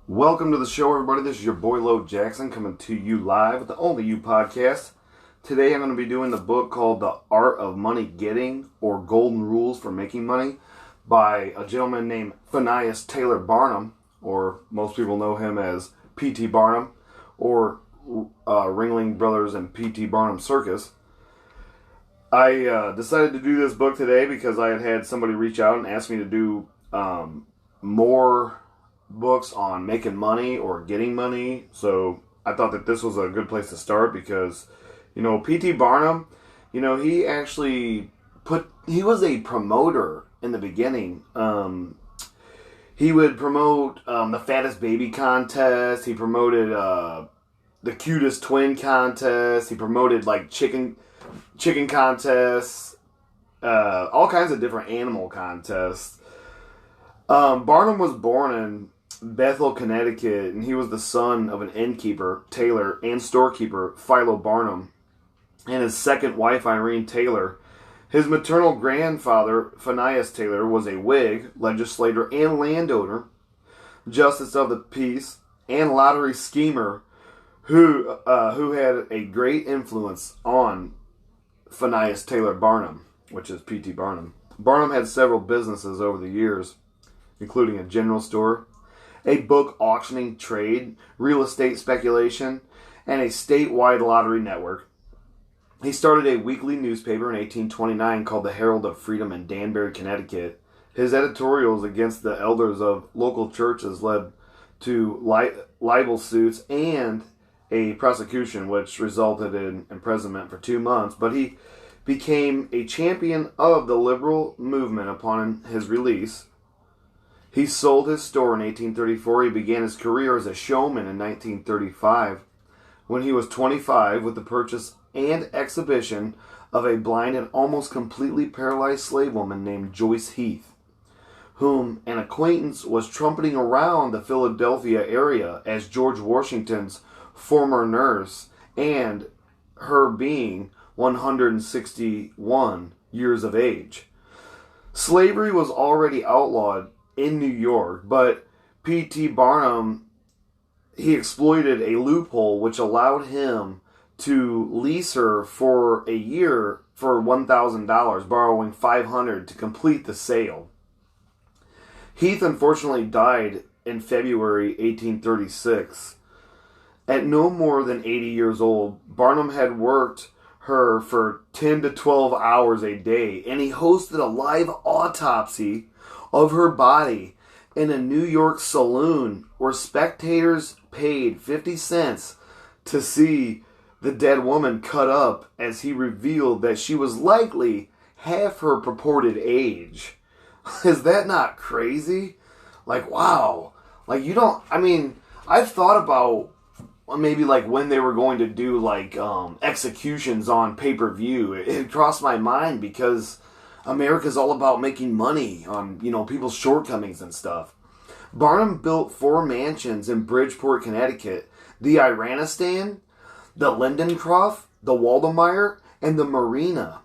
Welcome to the show, everybody. This is your boy, Lo Jackson, coming to you live with the Only You podcast. Today I'm going to be doing the book called The Art of Money Getting, or Golden Rules for Making Money, by a gentleman named Phineas Taylor Barnum, or most people know him as P.T. Barnum, or Ringling Brothers and P.T. Barnum Circus. I decided to do this book today because I had somebody reach out and ask me to do more books on making money or getting money. So I thought that this was a good place to start because, P.T. Barnum, he was a promoter in the beginning. He would promote the fattest baby contest. He promoted the cutest twin contest. He promoted like chicken contests, all kinds of different animal contests. Barnum was born in Bethel, Connecticut, and he was the son of an innkeeper, Taylor, and storekeeper, Philo Barnum, and his second wife, Irene Taylor. His maternal grandfather, Phineas Taylor, was a Whig, legislator, and landowner, justice of the peace, and lottery schemer who had a great influence on Phineas Taylor Barnum, which is P.T. Barnum. Barnum had several businesses over the years, including a general store, a book auctioning trade, real estate speculation, and a statewide lottery network. He started a weekly newspaper in 1829 called the Herald of Freedom in Danbury, Connecticut. His editorials against the elders of local churches led to libel suits and a prosecution, which resulted in imprisonment for 2 months, but he became a champion of the liberal movement upon his release. He sold his store in 1834. He began his career as a showman in 1935 when he was 25 with the purchase and exhibition of a blind and almost completely paralyzed slave woman named Joyce Heath, whom an acquaintance was trumpeting around the Philadelphia area as George Washington's former nurse, and her being 161 years of age. Slavery was already outlawed in New York, but P.T. Barnum, he exploited a loophole which allowed him to lease her for a year for $1,000, borrowing $500 to complete the sale. Heath unfortunately died in February 1836. At no more than 80 years old, Barnum had worked her for 10 to 12 hours a day, and he hosted a live autopsy of her body in a New York saloon where spectators paid 50 cents to see the dead woman cut up as he revealed that she was likely half her purported age. Is that not crazy? Like, wow. Like, I've thought about maybe like when they were going to do like executions on pay-per-view. It crossed my mind because America's all about making money on, people's shortcomings and stuff. Barnum built 4 mansions in Bridgeport, Connecticut: the Iranistan, the Lindencroft, the Waldemeier, and the Marina.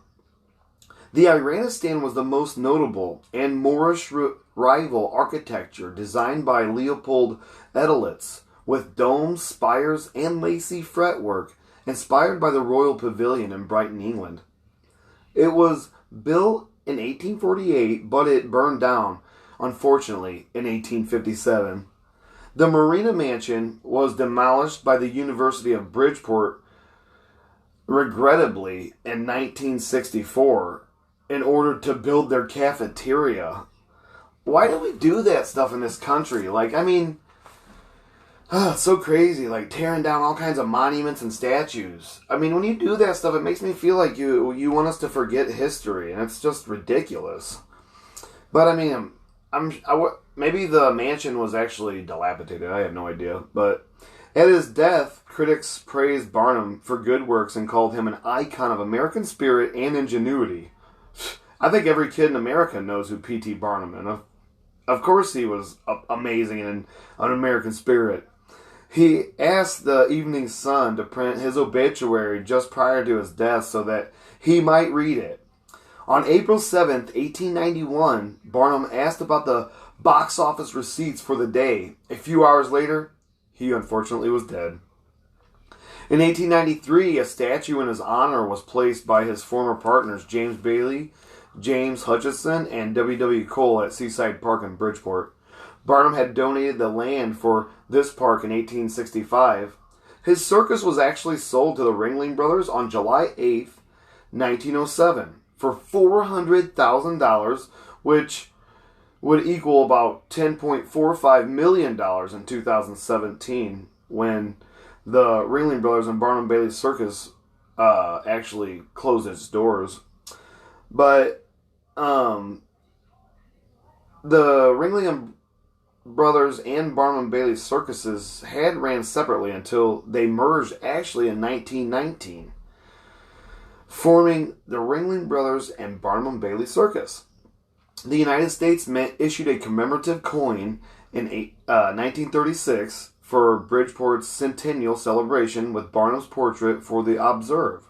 The Iranistan was the most notable and Moorish rival architecture designed by Leopold Edelitz, with domes, spires, and lacy fretwork, inspired by the Royal Pavilion in Brighton, England. It was built in 1848, but it burned down, unfortunately, in 1857. The Marina Mansion was demolished by the University of Bridgeport, regrettably, in 1964, in order to build their cafeteria. Why do we do that stuff in this country? It's so crazy, like tearing down all kinds of monuments and statues. When you do that stuff, it makes me feel like you want us to forget history, and it's just ridiculous. But maybe the mansion was actually dilapidated. I have no idea. But at his death, critics praised Barnum for good works and called him an icon of American spirit and ingenuity. I think every kid in America knows who P.T. Barnum is. And of course he was amazing and an American spirit. He asked the Evening Sun to print his obituary just prior to his death so that he might read it. On April 7th, 1891, Barnum asked about the box office receipts for the day. A few hours later, he unfortunately was dead. In 1893, a statue in his honor was placed by his former partners James Bailey, James Hutchison, and W. W. Cole at Seaside Park in Bridgeport. Barnum had donated the land for this park in 1865. His circus was actually sold to the Ringling Brothers on July 8th, 1907, for $400,000, which would equal about $10.45 million in 2017, when the Ringling Brothers and Barnum Bailey Circus actually closed its doors. But the Ringling Brothers and Barnum Bailey circuses had ran separately until they merged actually in 1919, forming the Ringling Brothers and Barnum Bailey Circus. The United States issued a commemorative coin in 1936 for Bridgeport's centennial celebration with Barnum's portrait for the observe.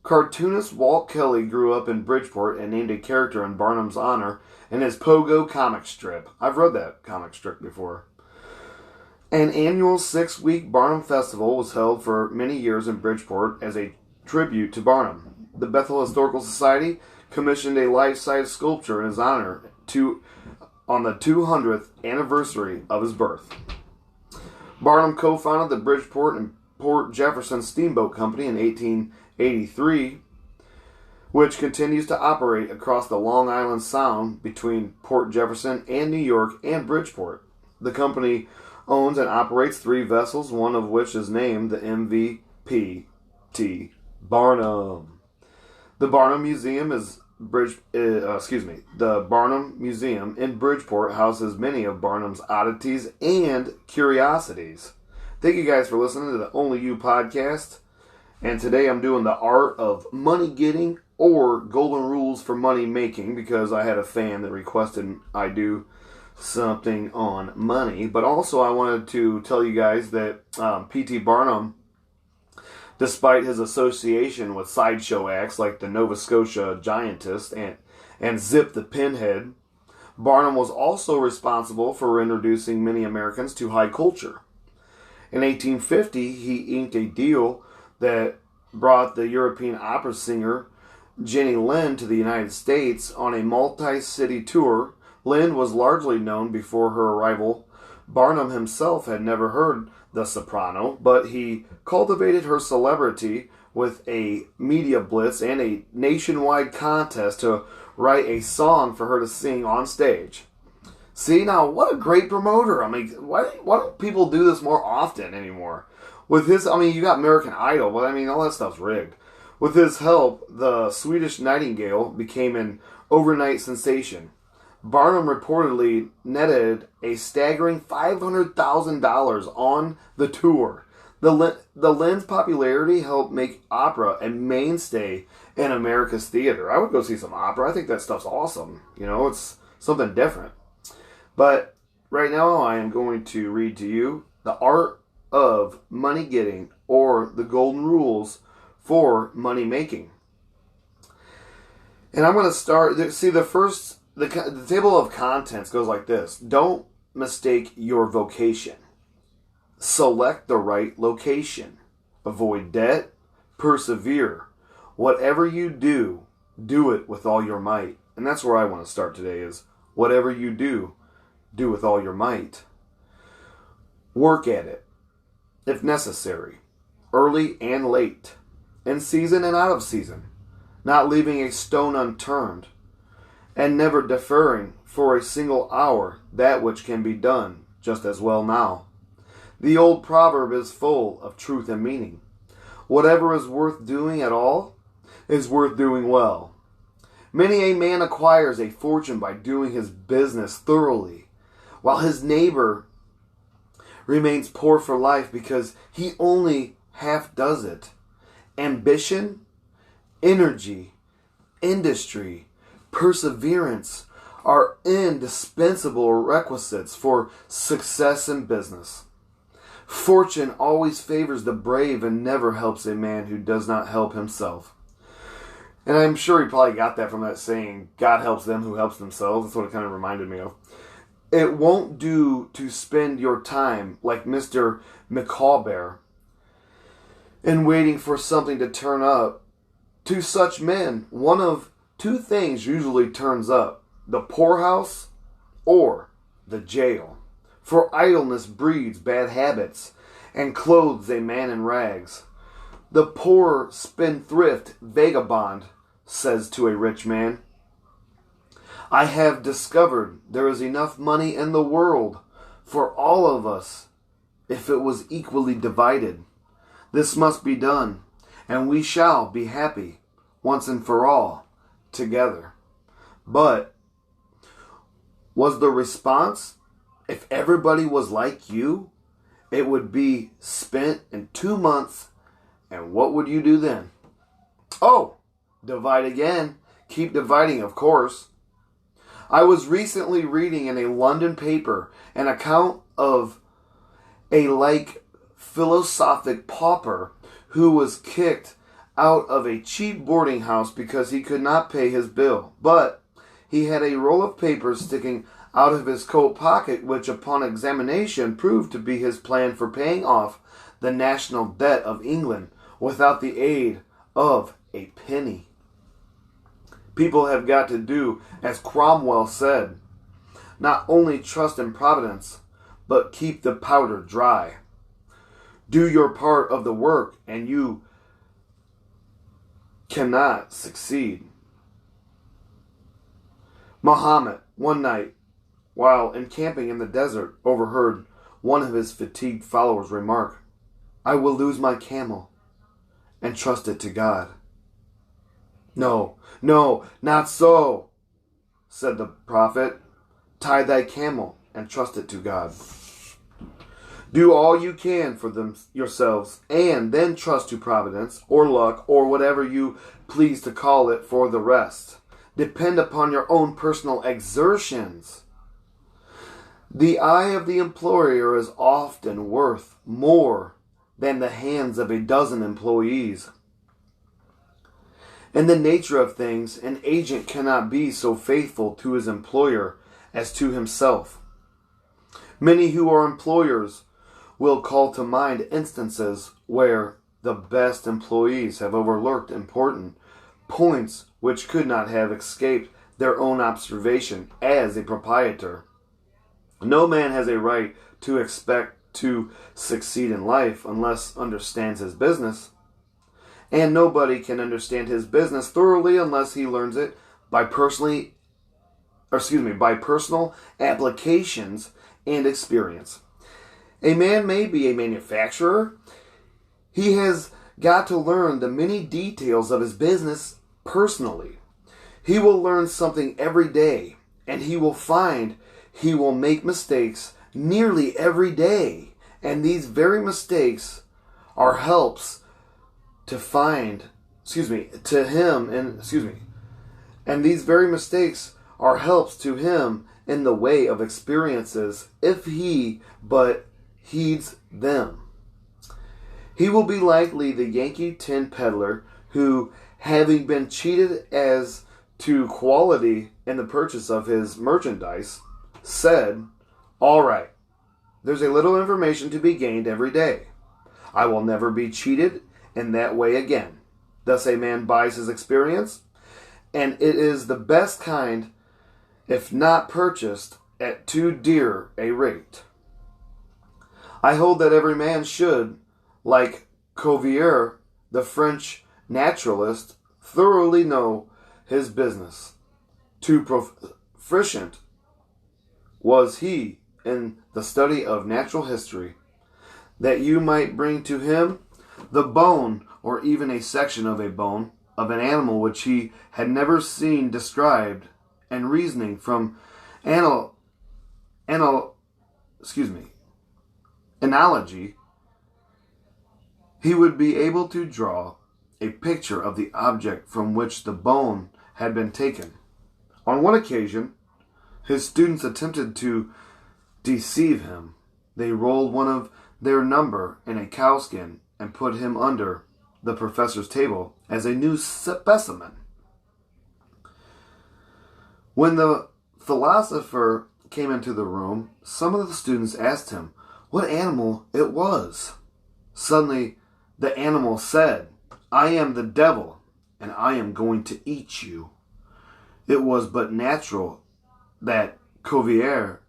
Cartoonist Walt Kelly grew up in Bridgeport and named a character in Barnum's honor in his Pogo comic strip. I've read that comic strip before. An annual 6-week Barnum Festival was held for many years in Bridgeport as a tribute to Barnum. The Bethel Historical Society commissioned a life-size sculpture in his honor on the 200th anniversary of his birth. Barnum co-founded the Bridgeport and Port Jefferson Steamboat Company in 1883, which continues to operate across the Long Island Sound between Port Jefferson and New York and Bridgeport. The company owns and operates 3 vessels, one of which is named the MVP Barnum. The Barnum Museum the Barnum Museum in Bridgeport houses many of Barnum's oddities and curiosities. Thank you guys for listening to the Only You podcast. And today I'm doing the art of money getting or golden rules for money making, because I had a fan that requested I do something on money. But also I wanted to tell you guys that P.T. Barnum, despite his association with sideshow acts like the Nova Scotia Giantess and Zip the Pinhead, Barnum was also responsible for introducing many Americans to high culture. In 1850, he inked a deal that brought the European opera singer Jenny Lind to the United States on a multi-city tour. Lind was largely known before her arrival. Barnum himself had never heard the soprano, but he cultivated her celebrity with a media blitz and a nationwide contest to write a song for her to sing on stage. See, now, what a great promoter. I mean, why don't people do this more often anymore? With his, you got American Idol, but all that stuff's rigged. With his help, the Swedish Nightingale became an overnight sensation. Barnum reportedly netted a staggering $500,000 on the tour. The Lind's popularity helped make opera a mainstay in America's theater. I would go see some opera. I think that stuff's awesome. It's something different. But right now I am going to read to you the art of money getting, or the golden rules for money making. And I'm going to start, the table of contents goes like this. Don't mistake your vocation. Select the right location. Avoid debt. Persevere. Whatever you do, do it with all your might. And that's where I want to start today, is whatever you do, do with all your might. Work at it, if necessary, early and late, in season and out of season, not leaving a stone unturned, and never deferring for a single hour that which can be done just as well now. The old proverb is full of truth and meaning. Whatever is worth doing at all is worth doing well. Many a man acquires a fortune by doing his business thoroughly, while his neighbor remains poor for life because he only half does it. Ambition, energy, industry, perseverance are indispensable requisites for success in business. Fortune always favors the brave and never helps a man who does not help himself. And I'm sure he probably got that from that saying, God helps them who helps themselves. That's what it kind of reminded me of. It won't do to spend your time like Mr. Micawber in waiting for something to turn up. To such men, one of two things usually turns up: the poorhouse or the jail. For idleness breeds bad habits and clothes a man in rags. The poor spendthrift vagabond says to a rich man, I have discovered there is enough money in the world for all of us if it was equally divided. This must be done, and we shall be happy once and for all together. But was the response, if everybody was like you, it would be spent in 2 months, and what would you do then? Oh, divide again. Keep dividing, of course. I was recently reading in a London paper an account of a philosophic pauper who was kicked out of a cheap boarding house because he could not pay his bill. But he had a roll of paper sticking out of his coat pocket, which upon examination proved to be his plan for paying off the national debt of England without the aid of a penny. People have got to do as Cromwell said, not only trust in Providence, but keep the powder dry. Do your part of the work and you cannot succeed. Muhammad, one night, while encamping in the desert, overheard one of his fatigued followers remark, I will lose my camel and trust it to God. No, not so, said the prophet. Tie thy camel and trust it to God. Do all you can for them yourselves, and then trust to Providence, or luck, or whatever you please to call it for the rest. Depend upon your own personal exertions. The eye of the employer is often worth more than the hands of a dozen employees. In the nature of things, an agent cannot be so faithful to his employer as to himself. Many who are employers will call to mind instances where the best employees have overlooked important points which could not have escaped their own observation as a proprietor. No man has a right to expect to succeed in life unless understands his business. And nobody can understand his business thoroughly unless he learns it by personal applications and experience. A man may be a manufacturer. He has got to learn the many details of his business personally. He will learn something every day, and he will find he will make mistakes nearly every day. And these very mistakes are helps and these very mistakes are helps to him in the way of experiences if he but heeds them. He will be likely the Yankee tin peddler who, having been cheated as to quality in the purchase of his merchandise, said, all right, there's a little information to be gained every day. I will never be cheated in that way again. Thus a man buys his experience, and it is the best kind if not purchased at too dear a rate. I hold that every man should, like Cuvier, the French naturalist, thoroughly know his business. Too proficient was he in the study of natural history, that you might bring to him the bone, or even a section of a bone, of an animal which he had never seen described, and reasoning from analogy, he would be able to draw a picture of the object from which the bone had been taken. On one occasion, his students attempted to deceive him. They rolled one of their number in a cowskin and put him under the professor's table as a new specimen. When the philosopher came into the room, some of the students asked him what animal it was. Suddenly, the animal said, "I am the devil, and I am going to eat you." It was but natural that Cuvier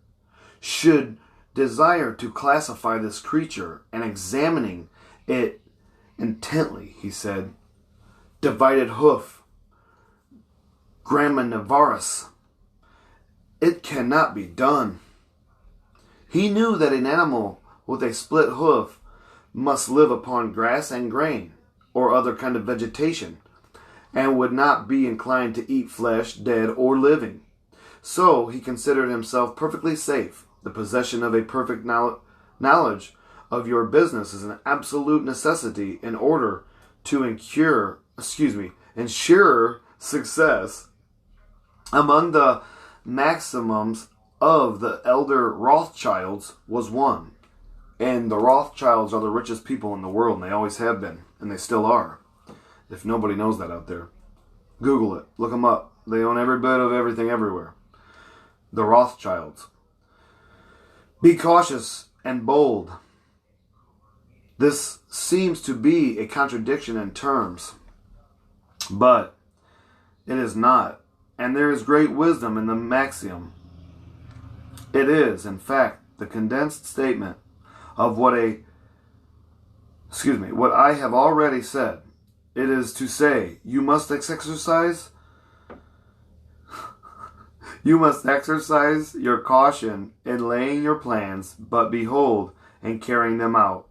should desire to classify this creature, and examining it intently, he said, "Divided hoof, graminivorous. It cannot be done." He knew that an animal with a split hoof must live upon grass and grain, or other kind of vegetation, and would not be inclined to eat flesh, dead or living. So he considered himself perfectly safe. The possession of a perfect knowledge of your business is an absolute necessity in order to ensure success. Among the maxims of the elder Rothschilds was one. And the Rothschilds are the richest people in the world, and they always have been, and they still are. If nobody knows that out there, Google it. Look them up. They own every bit of everything everywhere. The Rothschilds. Be cautious and bold. This seems to be a contradiction in terms, but it is not. And there is great wisdom in the maxim. It is, in fact, the condensed statement of what I have already said. It is to say, you must exercise your caution in laying your plans, but behold, in carrying them out.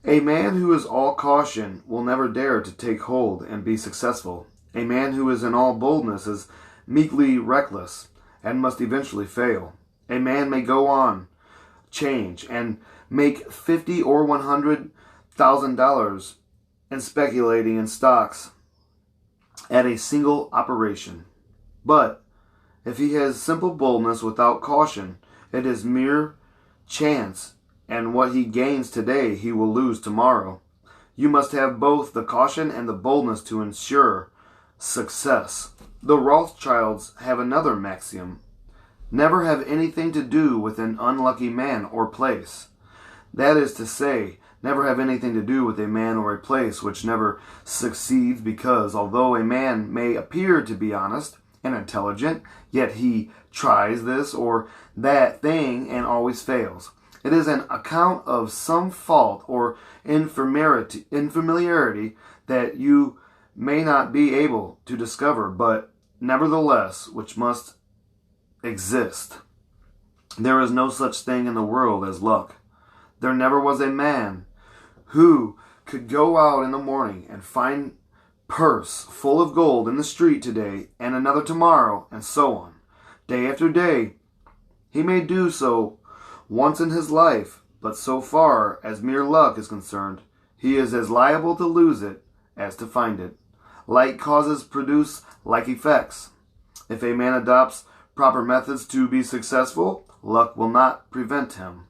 A man who is all caution will never dare to take hold and be successful. A man who is in all boldness is meekly reckless and must eventually fail. A man may go on, change, and make $50,000 or $100,000 in speculating in stocks at a single operation. But if he has simple boldness without caution, it is mere chance, and what he gains today he will lose tomorrow. You must have both the caution and the boldness to ensure success. The Rothschilds have another maxim. Never have anything to do with an unlucky man or place. That is to say, never have anything to do with a man or a place which never succeeds, because although a man may appear to be honest and intelligent, yet he tries this or that thing and always fails. It is an account of some fault or infamiliarity that you may not be able to discover, but nevertheless which must exist. There is no such thing in the world as luck. There never was a man who could go out in the morning and find purse full of gold in the street today, and another tomorrow, and so on. Day after day, he may do so once in his life, but so far as mere luck is concerned, he is as liable to lose it as to find it. Like causes produce like effects. If a man adopts proper methods to be successful, luck will not prevent him.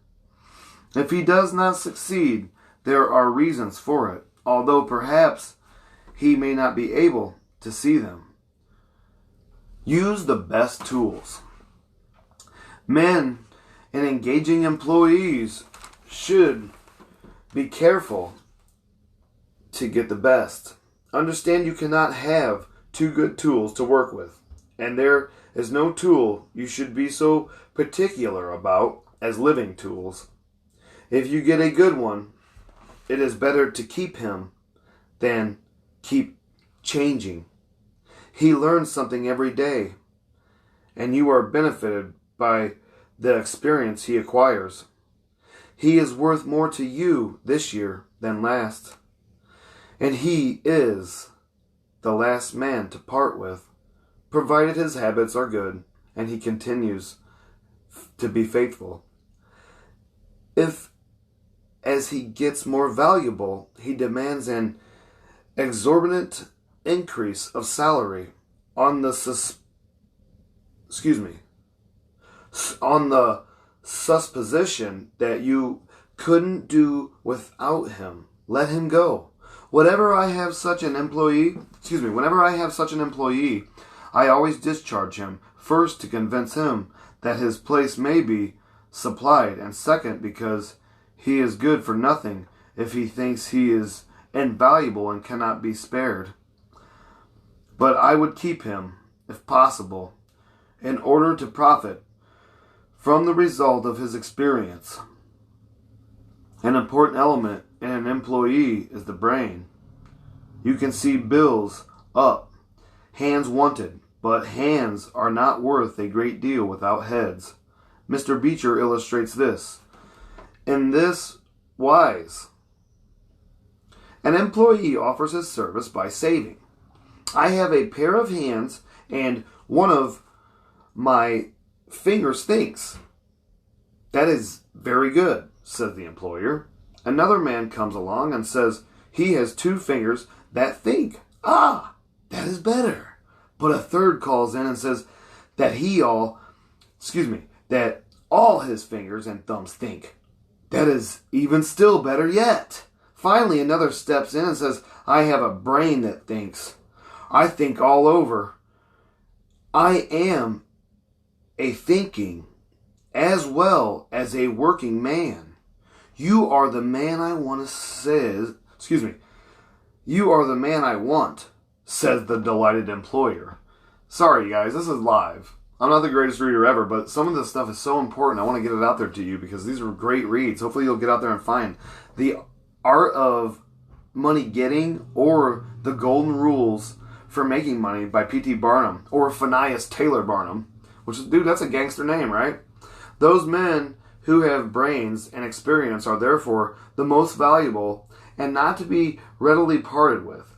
If he does not succeed, there are reasons for it, although perhaps he may not be able to see them. Use the best tools. Men and engaging employees should be careful to get the best. Understand you cannot have two good tools to work with, and there is no tool you should be so particular about as living tools. If you get a good one, it is better to keep him than keep changing. He learns something every day, and you are benefited by the experience he acquires. He is worth more to you this year than last, and he is the last man to part with, provided his habits are good and he continues to be faithful. If, as he gets more valuable, he demands an exorbitant increase of salary on the supposition that you couldn't do without him, let him go. Whenever I have such an employee, I always discharge him, first to convince him that his place may be supplied, and second, because he is good for nothing if he thinks he is invaluable and cannot be spared. But I would keep him, if possible, in order to profit from the result of his experience. An important element in an employee is the brain. You can see bills up, hands wanted, but hands are not worth a great deal without heads. Mr. Beecher illustrates this. In this wise, an employee offers his service by saving. I have a pair of hands and one of my fingers thinks. That is very good, says the employer. Another man comes along and says he has 2 fingers that think. Ah, that is better. But a third calls in and says that that all his fingers and thumbs think. That is even still better yet. Finally, another steps in and says, I have a brain that thinks. I think all over. I am a thinking as well as a working man. You are the man I want, You are the man I want, says the delighted employer. Sorry, guys, this is live. I'm not the greatest reader ever, but some of this stuff is so important. I want to get it out there to you because these are great reads. Hopefully you'll get out there and find The Art of Money Getting or The Golden Rules for Making Money by P.T. Barnum or Phineas Taylor Barnum, which is, dude, that's a gangster name, right? Those men who have brains and experience are therefore the most valuable and not to be readily parted with.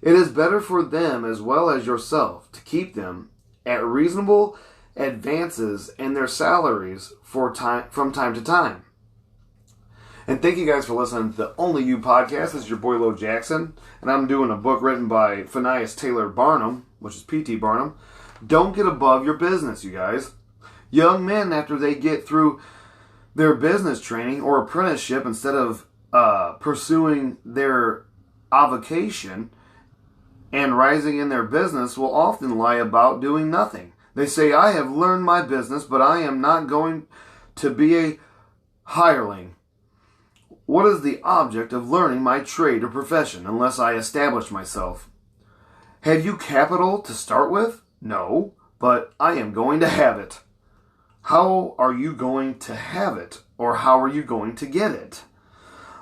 It is better for them as well as yourself to keep them at reasonable advances in their salaries from time to time. And thank you guys for listening to the Only You podcast. This is your boy Lo Jackson, and I'm doing a book written by Phineas Taylor Barnum, which is P.T. Barnum. Don't get above your business, you guys. Young men, after they get through their business training or apprenticeship, instead of pursuing their avocation and rising in their business, will often lie about doing nothing. They say, I have learned my business, but I am not going to be a hireling. What is the object of learning my trade or profession unless I establish myself? Have you capital to start with? No, but I am going to have it. How are you going to have it, or how are you going to get it?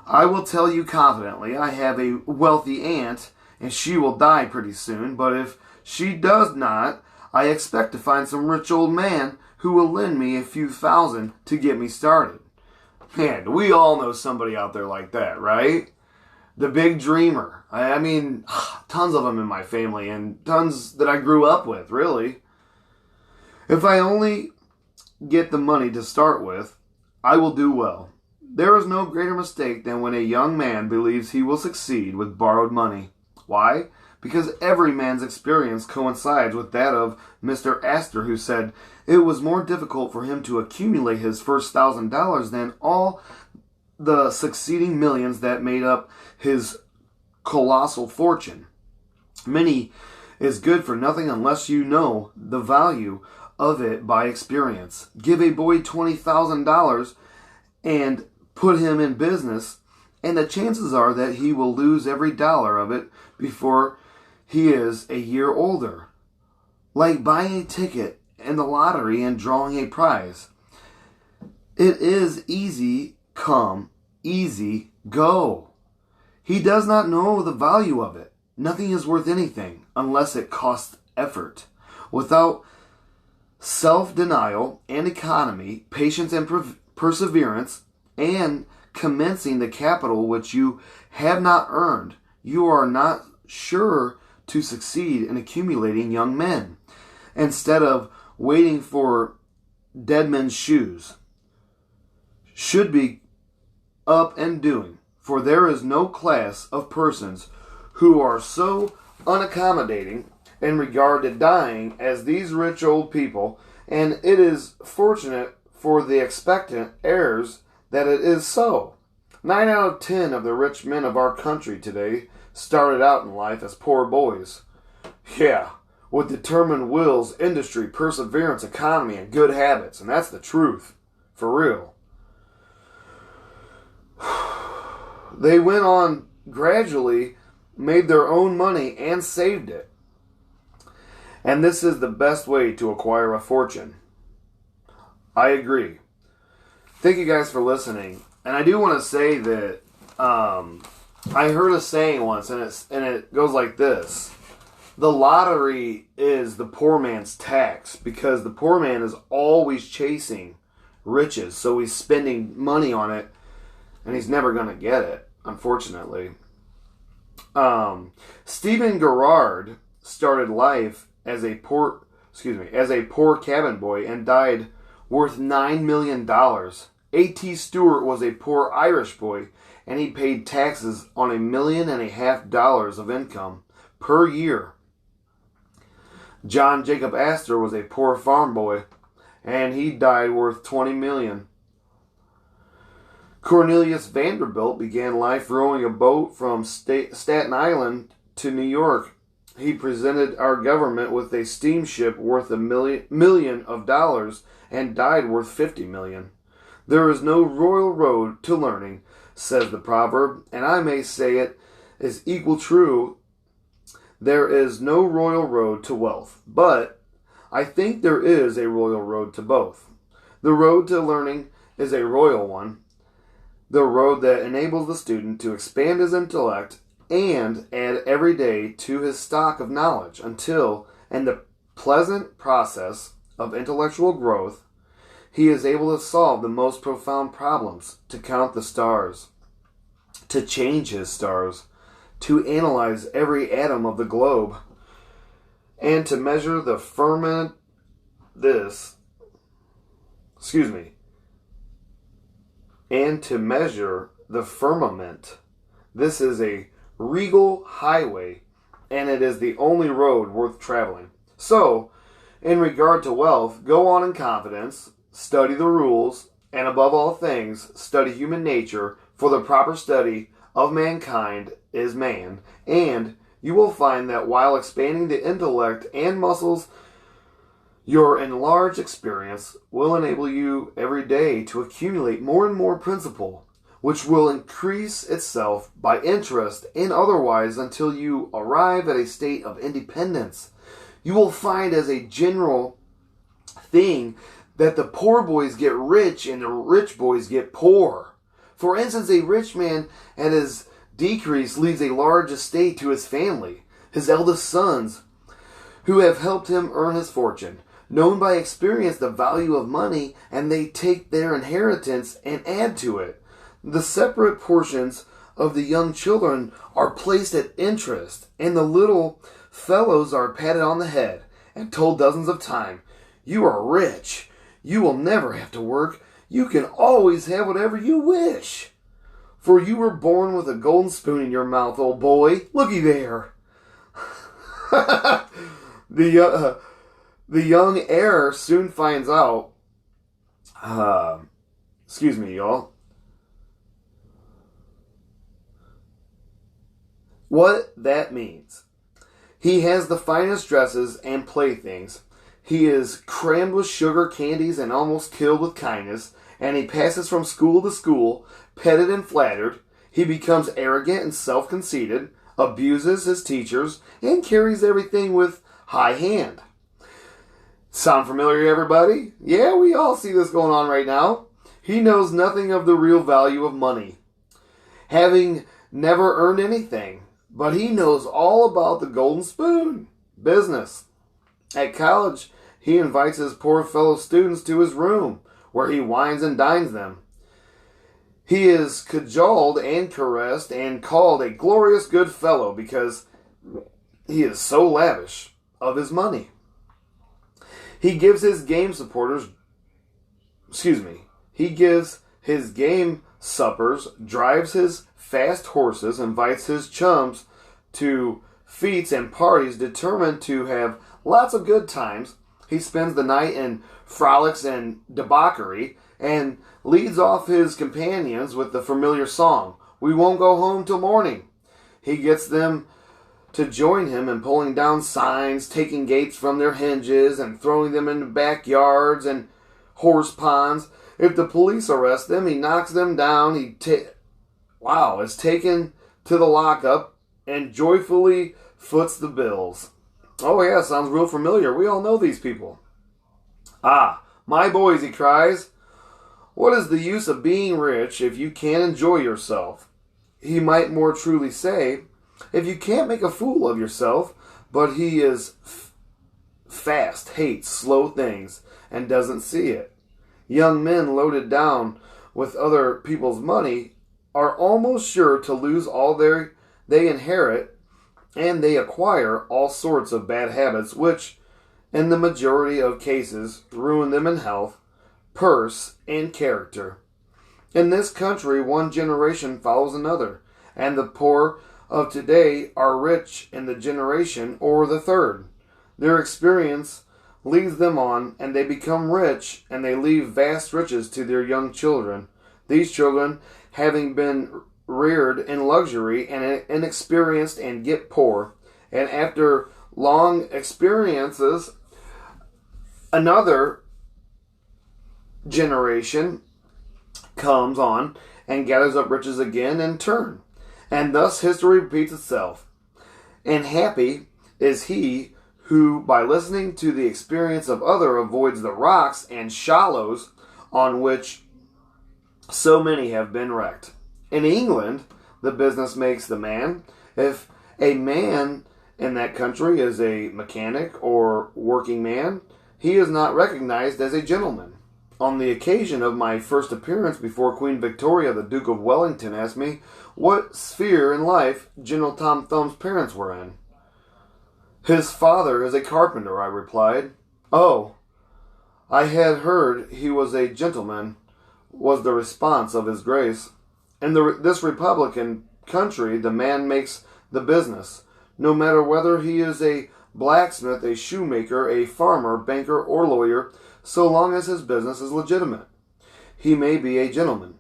I will tell you confidently, I have a wealthy aunt, and she will die pretty soon, but if she does not, I expect to find some rich old man who will lend me a few thousand to get me started. Man, we all know somebody out there like that, right? The big dreamer. I mean, tons of them in my family, and tons that I grew up with, really. If I only get the money to start with, I will do well. There is no greater mistake than when a young man believes he will succeed with borrowed money. Why? Because every man's experience coincides with that of Mr. Astor, who said it was more difficult for him to accumulate his first $1,000 than all the succeeding millions that made up his colossal fortune. Money is good for nothing unless you know the value of it by experience. Give a boy $20,000 and put him in business, and the chances are that he will lose every dollar of it before he is a year older. Like buying a ticket in the lottery and drawing a prize. It is easy come, easy go. He does not know the value of it. Nothing is worth anything unless it costs effort. Without self-denial and economy, patience and perseverance, and commencing the capital which you have not earned, you are not sure to succeed in accumulating young men. Instead of waiting for dead men's shoes, should be up and doing, for there is no class of persons who are so unaccommodating in regard to dying as these rich old people, and it is fortunate for the expectant heirs that it is so. 9 out of 10 of the rich men of our country today started out in life as poor boys. Yeah, with determined wills, industry, perseverance, economy, and good habits. And that's the truth. For real. They went on gradually, made their own money, and saved it. And this is the best way to acquire a fortune. I agree. Thank you guys for listening. And I do want to say that I heard a saying once, and it goes like this. The lottery is the poor man's tax, because the poor man is always chasing riches. So he's spending money on it, and he's never going to get it, unfortunately. Stephen Gerrard started life as a poor cabin boy and died worth $9 million. A.T. Stewart was a poor Irish boy, and he paid taxes on $1.5 million of income per year. John Jacob Astor was a poor farm boy, and he died worth $20 million. Cornelius Vanderbilt began life rowing a boat from Staten Island to New York. He presented our government with a steamship worth $1 million and died worth $50 million. There is no royal road to learning, says the proverb, and I may say it is equal true. There is no royal road to wealth, but I think there is a royal road to both. The road to learning is a royal one, the road that enables the student to expand his intellect and add every day to his stock of knowledge until, in the pleasant process of intellectual growth, he is able to solve the most profound problems, to count the stars, to change his stars, to analyze every atom of the globe, and to measure the firmament. And to measure the firmament. This is a regal highway, and it is the only road worth traveling. So, in regard to wealth, go on in confidence, study the rules, and above all things, study human nature, for the proper study of mankind is man, and you will find that while expanding the intellect and muscles, your enlarged experience will enable you every day to accumulate more and more principle, which will increase itself by interest and otherwise until you arrive at a state of independence. You will find as a general thing that the poor boys get rich and the rich boys get poor. For instance, a rich man at his decrease leaves a large estate to his family, his eldest sons, who have helped him earn his fortune, known by experience the value of money, and they take their inheritance and add to it. The separate portions of the young children are placed at interest, and the little fellows are patted on the head and told dozens of times, "You are rich. You will never have to work. You can always have whatever you wish. For you were born with a golden spoon in your mouth, old boy. Looky there." The young heir soon finds out, excuse me, y'all, what that means. He has the finest dresses and playthings. He is crammed with sugar, candies, and almost killed with kindness, and he passes from school to school, petted and flattered. He becomes arrogant and self-conceited, abuses his teachers, and carries everything with high hand. Sound familiar, everybody? Yeah, we all see this going on right now. He knows nothing of the real value of money, having never earned anything, but he knows all about the golden spoon business. At college, he invites his poor fellow students to his room, where he wines and dines them. He is cajoled and caressed and called a glorious good fellow because he is so lavish of his money. He gives his game suppers, drives his fast horses, invites his chums to feats and parties, determined to have lots of good times. He spends the night in frolics and debauchery, and leads off his companions with the familiar song, "We won't go home till morning." He gets them to join him in pulling down signs, taking gates from their hinges, and throwing them into backyards and horse ponds. If the police arrest them, he knocks them down. Is taken to the lockup and joyfully foots the bills. Oh yeah, sounds real familiar. We all know these people. Ah, my boys, he cries, what is the use of being rich if you can't enjoy yourself? He might more truly say, if you can't make a fool of yourself, but he is fast, hates slow things, and doesn't see it. Young men loaded down with other people's money are almost sure to lose all they inherit, and they acquire all sorts of bad habits, which, in the majority of cases, ruin them in health, purse, and character. In this country, one generation follows another, and the poor of today are rich in the generation or the third. Their experience leads them on, and they become rich, and they leave vast riches to their young children. These children, having been reared in luxury and inexperienced, and get poor, and after long experiences, another generation comes on and gathers up riches again in turn. And thus history repeats itself. And happy is he who, by listening to the experience of other, avoids the rocks and shallows on which so many have been wrecked. In England, the business makes the man. If a man in that country is a mechanic or working man, he is not recognized as a gentleman. On the occasion of my first appearance before Queen Victoria, the Duke of Wellington asked me what sphere in life General Tom Thumb's parents were in. His father is a carpenter, I replied. Oh, I had heard he was a gentleman, was the response of his grace. In this republican country, the man makes the business, no matter whether he is a blacksmith, a shoemaker, a farmer, banker, or lawyer, so long as his business is legitimate. He may be a gentleman.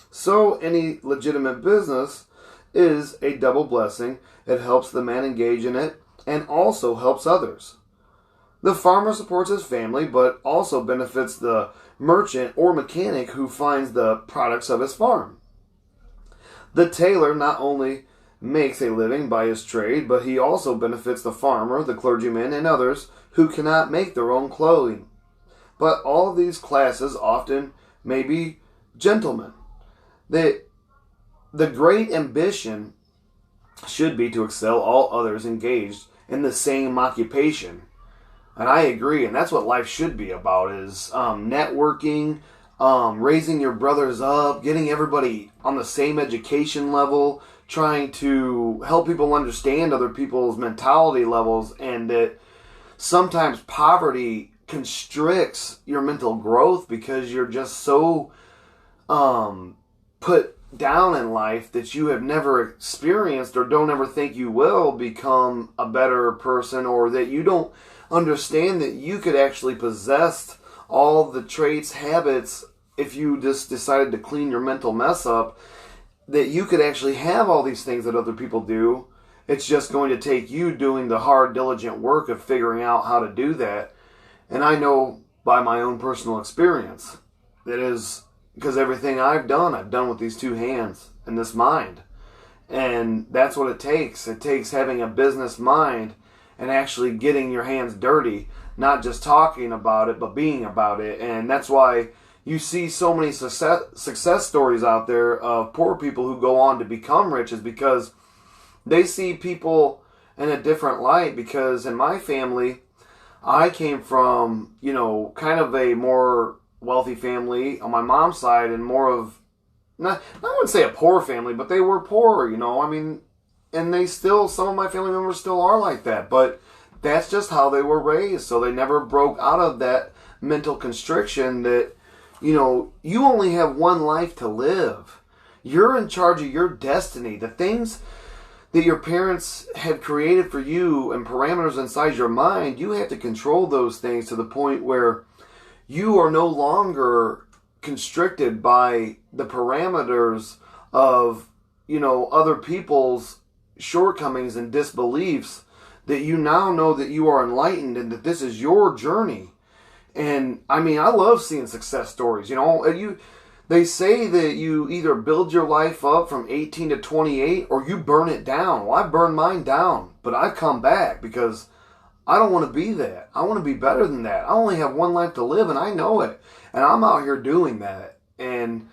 So any legitimate business is a double blessing. It helps the man engage in it and also helps others. The farmer supports his family, but also benefits the merchant or mechanic who finds the products of his farm. The tailor not only makes a living by his trade, but he also benefits the farmer, the clergyman, and others who cannot make their own clothing. But all of these classes often may be gentlemen. The great ambition should be to excel all others engaged in the same occupation. And I agree, and that's what life should be about, is networking, raising your brothers up, getting everybody on the same education level, trying to help people understand other people's mentality levels, and that sometimes poverty constricts your mental growth because you're just so put down in life that you have never experienced or don't ever think you will become a better person, or that you don't understand that you could actually possess all the traits, habits, if you just decided to clean your mental mess up, that you could actually have all these things that other people do. It's just going to take you doing the hard, diligent work of figuring out how to do that. And I know by my own personal experience, that is because everything I've done with these two hands and this mind. And that's what it takes. It takes having a business mind and actually getting your hands dirty, not just talking about it, but being about it. And that's why you see so many success stories out there of poor people who go on to become rich, is because they see people in a different light. Because in my family, I came from, kind of a more wealthy family on my mom's side, and more of, I wouldn't say a poor family, but they were poor, and they still, some of my family members still are like that, but that's just how they were raised. So they never broke out of that mental constriction that, you only have one life to live. You're in charge of your destiny. The things that your parents have created for you and parameters inside your mind, you have to control those things to the point where you are no longer constricted by the parameters of, other people's shortcomings and disbeliefs, that you now know that you are enlightened and that this is your journey. And I mean, I love seeing success stories. You know, they say that you either build your life up from 18 to 28 or you burn it down. Well, I burned mine down, but I've come back because I don't want to be that. I want to be better than that. I only have one life to live, and I know it. And I'm out here doing that. And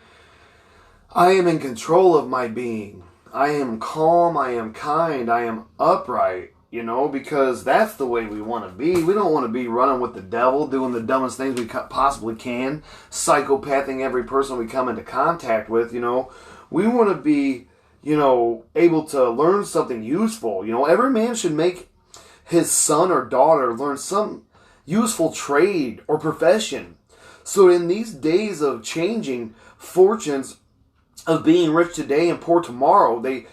I am in control of my being. I am calm. I am kind. I am upright. You know, because that's the way we want to be. We don't want to be running with the devil, doing the dumbest things we possibly can, psychopathing every person we come into contact with, you know. We want to be, you know, able to learn something useful. You know, every man should make his son or daughter learn some useful trade or profession. So in these days of changing fortunes, of being rich today and poor tomorrow, they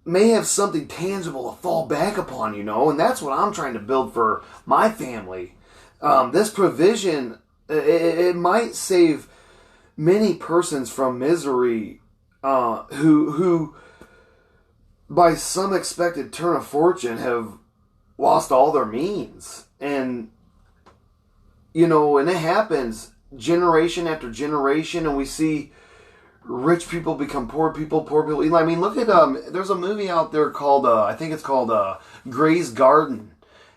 may have something tangible to fall back upon, you know, and that's what I'm trying to build for my family. This provision, it might save many persons from misery, who by some expected turn of fortune have lost all their means. And, you know, and it happens generation after generation, and we see rich people become poor people, poor people. I mean, look at, there's a movie out there called, I think it's called Gray's Garden.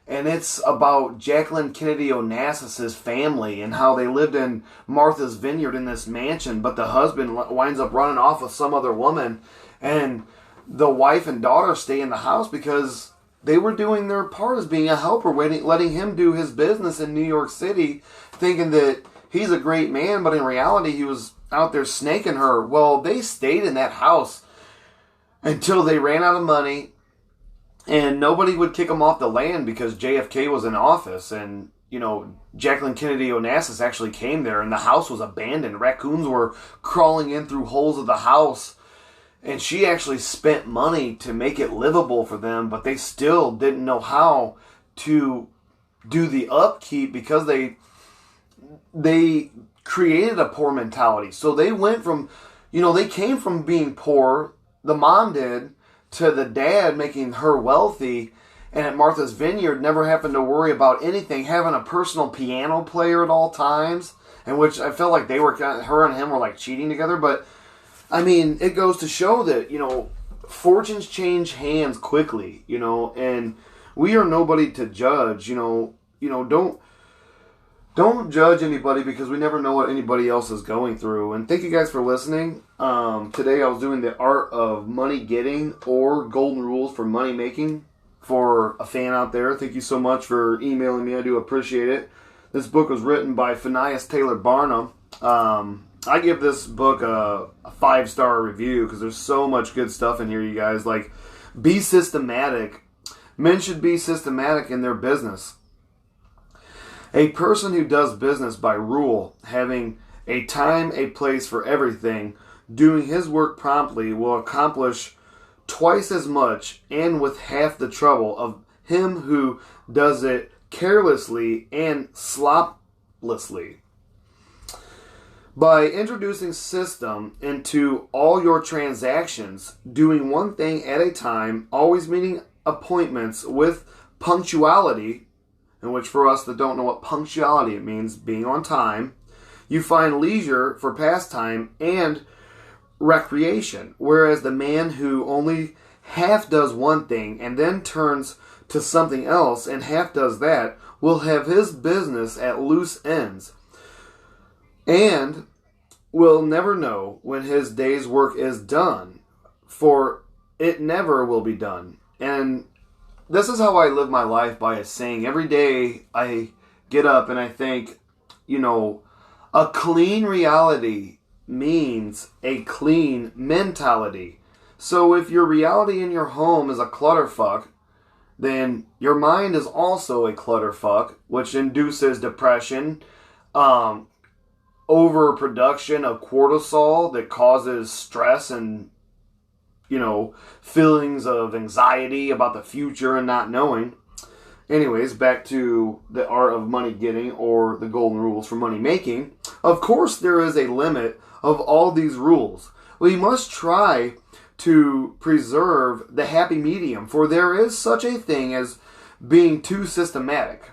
And it's about Jacqueline Kennedy Onassis's family and how they lived in Martha's Vineyard in this mansion, but the husband winds up running off with some other woman, and the wife and daughter stay in the house because they were doing their part as being a helper, letting him do his business in New York City, thinking that he's a great man, but in reality he was out there snaking her. Well, they stayed in that house until they ran out of money, and nobody would kick them off the land because JFK was in office. And, you know, Jacqueline Kennedy Onassis actually came there, and the house was abandoned. Raccoons were crawling in through holes of the house, and she actually spent money to make it livable for them, but they still didn't know how to do the upkeep because they created a poor mentality. So they went from, you know, they came from being poor, the mom did, to the dad making her wealthy, and at Martha's Vineyard never having to worry about anything, having a personal piano player at all times, in which I felt like they were, her and him were like cheating together. But I mean, it goes to show that, you know, fortunes change hands quickly, you know, and we are nobody to judge, you know, don't judge anybody because we never know what anybody else is going through. And thank you guys for listening. Today I was doing the art of money getting, or golden rules for money making, for a fan out there. Thank you so much for emailing me. I do appreciate it. This book was written by Phineas Taylor Barnum. I give this book a 5-star review because there's so much good stuff in here, you guys. Like, be systematic. Men should be systematic in their business. A person who does business by rule, having a time, a place for everything, doing his work promptly, will accomplish twice as much and with half the trouble of him who does it carelessly and sloplessly. By introducing system into all your transactions, doing one thing at a time, always meeting appointments with punctuality, in which for us that don't know what punctuality, it means being on time, you find leisure for pastime and recreation. Whereas the man who only half does one thing and then turns to something else and half does that will have his business at loose ends and will never know when his day's work is done, for it never will be done. And this is how I live my life, by a saying. Every day I get up and I think, you know, a clean reality means a clean mentality. So if your reality in your home is a clutterfuck, then your mind is also a clutterfuck, which induces depression, overproduction of cortisol that causes stress and, you know, feelings of anxiety about the future and not knowing. Anyways, back to the art of money getting, or the golden rules for money making. Of course, there is a limit of all these rules. We must try to preserve the happy medium, for there is such a thing as being too systematic.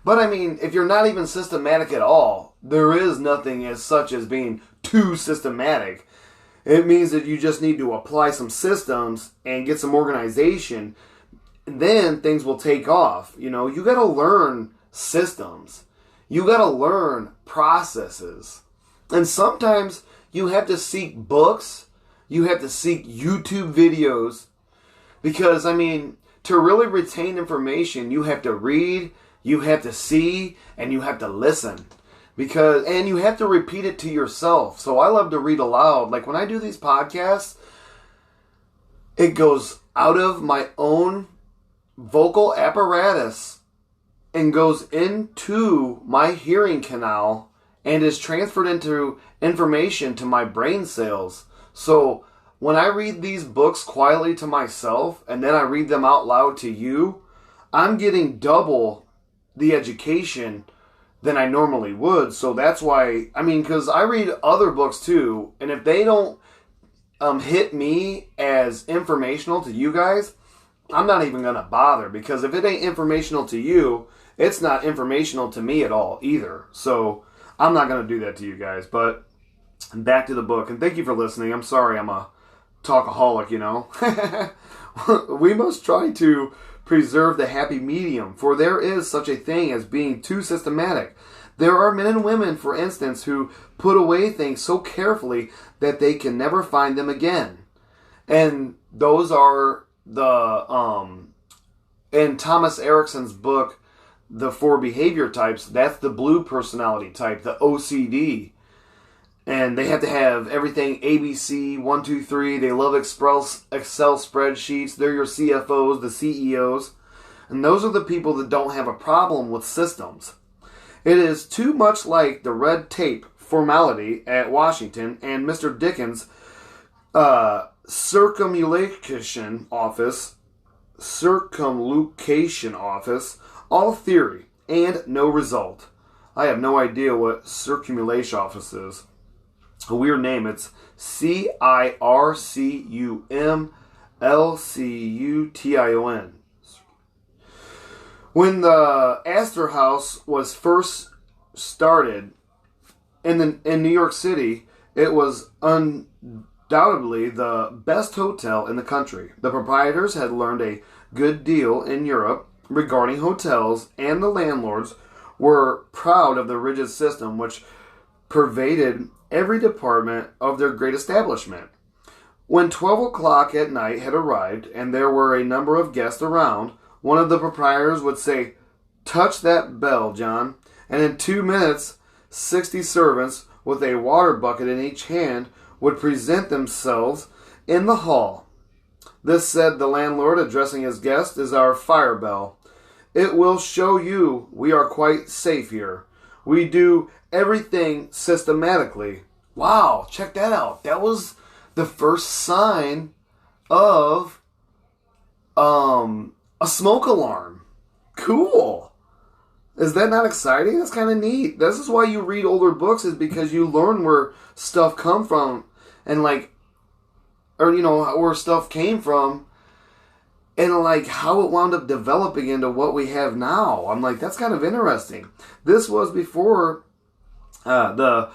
But I mean, if you're not even systematic at all, there is nothing as such as being too systematic. It means that you just need to apply some systems and get some organization, and then things will take off. You know, you got to learn systems. You got to learn processes. And sometimes you have to seek books. You have to seek YouTube videos. Because, I mean, to really retain information, you have to read, you have to see, and you have to listen. And you have to repeat it to yourself. So I love to read aloud. Like when I do these podcasts, it goes out of my own vocal apparatus and goes into my hearing canal and is transferred into information to my brain cells. So when I read these books quietly to myself and then I read them out loud to you, I'm getting double the education than I normally would. So that's why, I mean, because I read other books too, and if they don't hit me as informational to you guys, I'm not even going to bother, because if it ain't informational to you, it's not informational to me at all either. So I'm not going to do that to you guys. But back to the book, and thank you for listening. I'm sorry I'm a talkaholic, you know. We must try to preserve the happy medium, for there is such a thing as being too systematic. There are men and women, for instance, who put away things so carefully that they can never find them again. And those are in Thomas Erickson's book, The Four Behavior Types, that's the blue personality type, the OCD. And they have to have everything ABC, 1, 2, 3. They love Excel spreadsheets. They're your CFOs, the CEOs. And those are the people that don't have a problem with systems. It is too much like the red tape formality at Washington and Mr. Dickens' circumlocution office, all theory and no result. I have no idea what circumlocution office is. A weird name. It's CIRCUMLCUTION. When the Astor House was first started in New York City, it was undoubtedly the best hotel in the country. The proprietors had learned a good deal in Europe regarding hotels, and the landlords were proud of the rigid system which pervaded every department of their great establishment. When 12 o'clock at night had arrived and there were a number of guests around, one of the proprietors would say, "Touch that bell, John," and in 2 minutes 60 servants with a water bucket in each hand would present themselves in the hall. "This," said the landlord, addressing his guest, "is our fire bell. It will show you we are quite safe here. We do everything systematically." Wow, check that out. That was the first sign of a smoke alarm. Cool. Is that not exciting? That's kind of neat. This is why you read older books, is because you learn where stuff come from and where stuff came from and how it wound up developing into what we have now. I'm like, that's kind of interesting. This was before the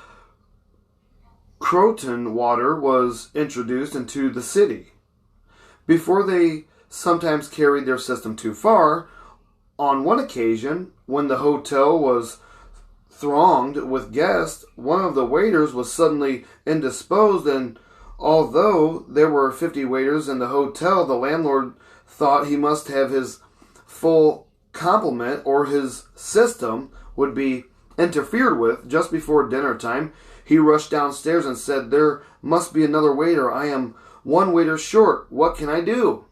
Croton water was introduced into the city. Before they sometimes carried their system too far, on one occasion, when the hotel was thronged with guests, one of the waiters was suddenly indisposed, and although there were 50 waiters in the hotel, the landlord thought he must have his full complement or his system would be interfered with. Just before dinner time, he rushed downstairs and said, "There must be another waiter. I am one waiter short. What can I do?"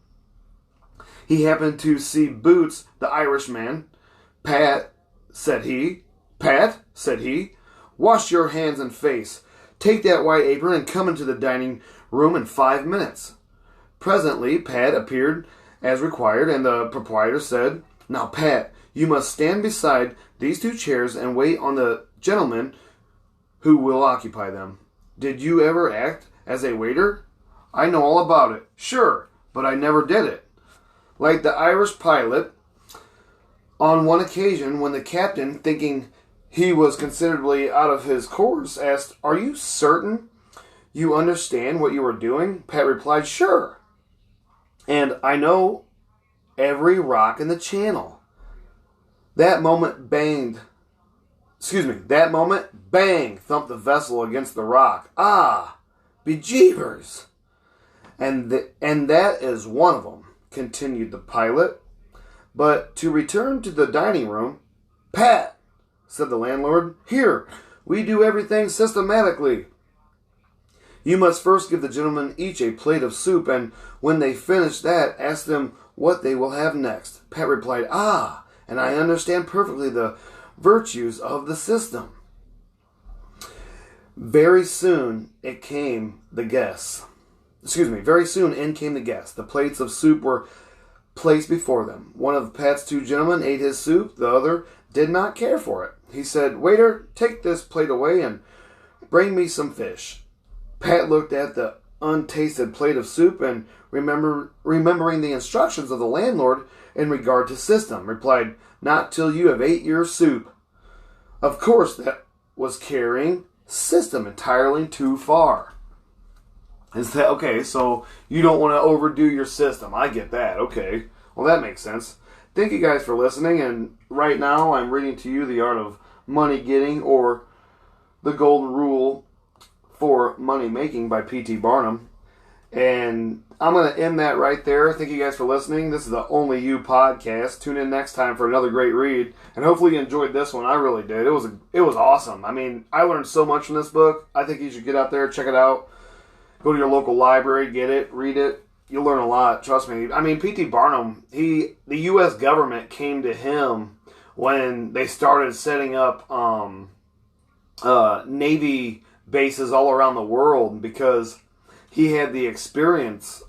He happened to see Boots, the Irishman. Pat, said he, "wash your hands and face. Take that white apron and come into the dining room in 5 minutes." Presently, Pat appeared as required, and the proprietor said, "Now, Pat, you must stand beside these 2 chairs and wait on the gentleman who will occupy them. Did you ever act as a waiter?" I know all about it. Sure, but I never did it. Like the Irish pilot, on one occasion when the captain, thinking he was considerably out of his course, asked, "Are you certain you understand what you are doing?" Pat replied, "Sure. And I know every rock in the channel." That moment, bang, thumped the vessel against the rock. "Ah, bejeebers. And that is one of them," continued the pilot. "But to return to the dining room, Pat," said the landlord, "here, we do everything systematically. You must first give the gentlemen each a plate of soup, and when they finish that, ask them what they will have next." Pat replied, "Ah, and I understand perfectly the virtues of the system." Very soon in came the guests. The plates of soup were placed before them. One of Pat's two gentlemen ate his soup. The other did not care for it. He said, "Waiter, take this plate away and bring me some fish." Pat looked at the untasted plate of soup and, remembering the instructions of the landlord in regard to system, replied, "Not till you have ate your soup." Of course, that was carrying system entirely too far. Is that okay? So you don't want to overdo your system. I get that. Okay. Well, that makes sense. Thank you guys for listening. And right now, I'm reading to you The Art of Money Getting, or The Golden Rule for Money Making by P.T. Barnum. And I'm going to end that right there. Thank you guys for listening. This is the Only You podcast. Tune in next time for another great read. And hopefully you enjoyed this one. I really did. It was awesome. I mean, I learned so much from this book. I think you should get out there, check it out. Go to your local library, get it, read it. You'll learn a lot. Trust me. I mean, P.T. Barnum, the U.S. government came to him when they started setting up Navy bases all around the world, because he had the experience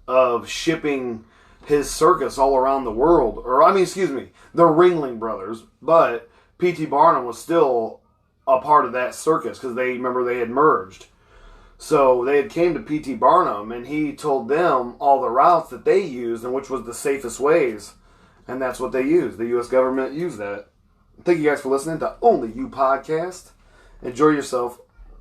of shipping his circus all around the world. The Ringling Brothers. But P.T. Barnum was still a part of that circus, because they had merged. So they had came to P.T. Barnum, and he told them all the routes that they used and which was the safest ways. And that's what they used. The U.S. government used that. Thank you guys for listening to Only You podcast. Enjoy yourself.